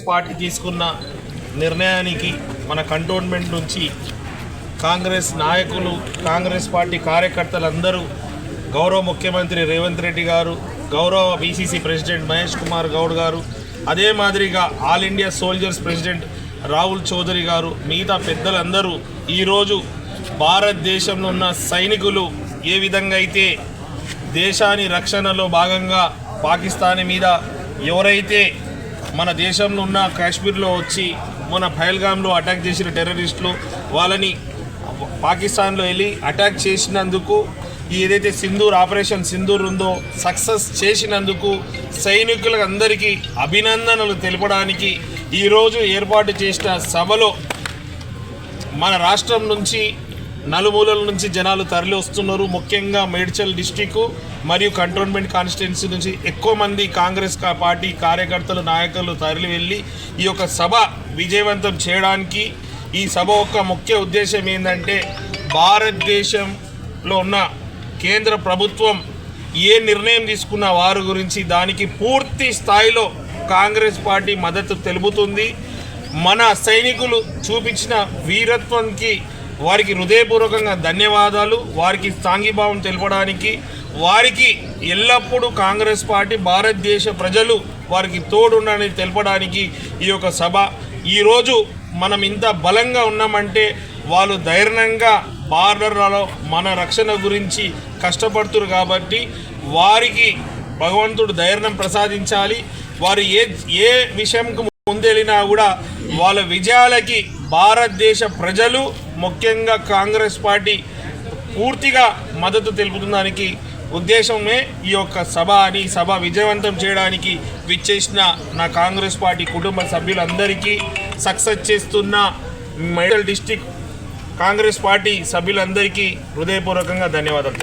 Party తీసుకున్న నిర్ణయానికి మన కంటోన్మెంట్ నుంచి కాంగ్రెస్ నాయకులు, కాంగ్రెస్ పార్టీ కార్యకర్తలందరూ, గౌరవ ముఖ్యమంత్రి రేవంత్ రెడ్డి గారు, గౌరవ బీసీసీ ప్రెసిడెంట్ మహేష్ కుమార్ గౌడ్ గారు, అదే మాదిరిగా all India soldiers president Rahul Chaudhary గారు, మిగతా పెద్దలందరూ ఈరోజు భారతదేశంలో ఉన్న సైనికులు ఏ విధంగా అయితే దేశాన్ని రక్షణలో భాగంగా పాకిస్తాన్ మీద ఎవరైతే మన దేశంలో ఉన్న కాశ్మీర్లో వచ్చి మన పహల్గామ్లో అటాక్ చేసిన టెర్రరిస్టులు వాళ్ళని పాకిస్తాన్లో వెళ్ళి అటాక్ చేసినందుకు ఏదైతే ఆపరేషన్ సింధూర్ ఉందో సక్సెస్ చేసినందుకు సైనికులందరికీ అభినందనలు తెలపడానికి ఈరోజు ఏర్పాటు చేసిన సభలో మన రాష్ట్రం నుంచి నలుమూలల నుంచి జనాలు తరలి వస్తున్నారు. ముఖ్యంగా మేడ్చల్ డిస్టిక్ మరియు కంటోన్మెంట్ కాన్స్టిట్యున్సీ నుంచి ఎక్కువ మంది కాంగ్రెస్ పార్టీ కార్యకర్తలు, నాయకులు తరలి వెళ్ళి ఈ యొక్క సభ విజయవంతం చేయడానికి, ఈ సభ యొక్క ముఖ్య ఉద్దేశం ఏంటంటే భారతదేశంలో ఉన్న కేంద్ర ప్రభుత్వం ఏ నిర్ణయం తీసుకున్న వారి గురించి దానికి పూర్తి స్థాయిలో కాంగ్రెస్ పార్టీ మద్దతు తెలుపుతుంది. మన సైనికులు చూపించిన వీరత్వానికి వారికి హృదయపూర్వకంగా ధన్యవాదాలు. వారికి సాంఘీభావం తెలపడానికి, వారికి ఎల్లప్పుడూ కాంగ్రెస్ పార్టీ, భారతదేశ ప్రజలు వారికి తోడుండని తెలపడానికి ఈ యొక్క సభ. ఈరోజు మనం ఇంత బలంగా ఉన్నామంటే వాళ్ళు ధైర్యంగా బార్డర్లలో మన రక్షణ గురించి కష్టపడుతున్నారు కాబట్టి వారికి భగవంతుడు ధైర్యం ప్రసాదించాలి. వారు ఏ విషయంకు ముందెళ్ళినా కూడా వాళ్ళ విజయాలకి భారతదేశ ప్రజలు, ముఖ్యంగా కాంగ్రెస్ పార్టీ పూర్తిగా మద్దతు తెలుపుతుందానికి ఉద్దేశమే ఈ యొక్క సభ అని, సభ విజయవంతం చేయడానికి విచ్చేసిన నా కాంగ్రెస్ పార్టీ కుటుంబ సభ్యులందరికీ, సక్సెస్ చేస్తున్న మేడ్చల్ డిస్టిక్ కాంగ్రెస్ పార్టీ సభ్యులందరికీ హృదయపూర్వకంగా ధన్యవాదాలు.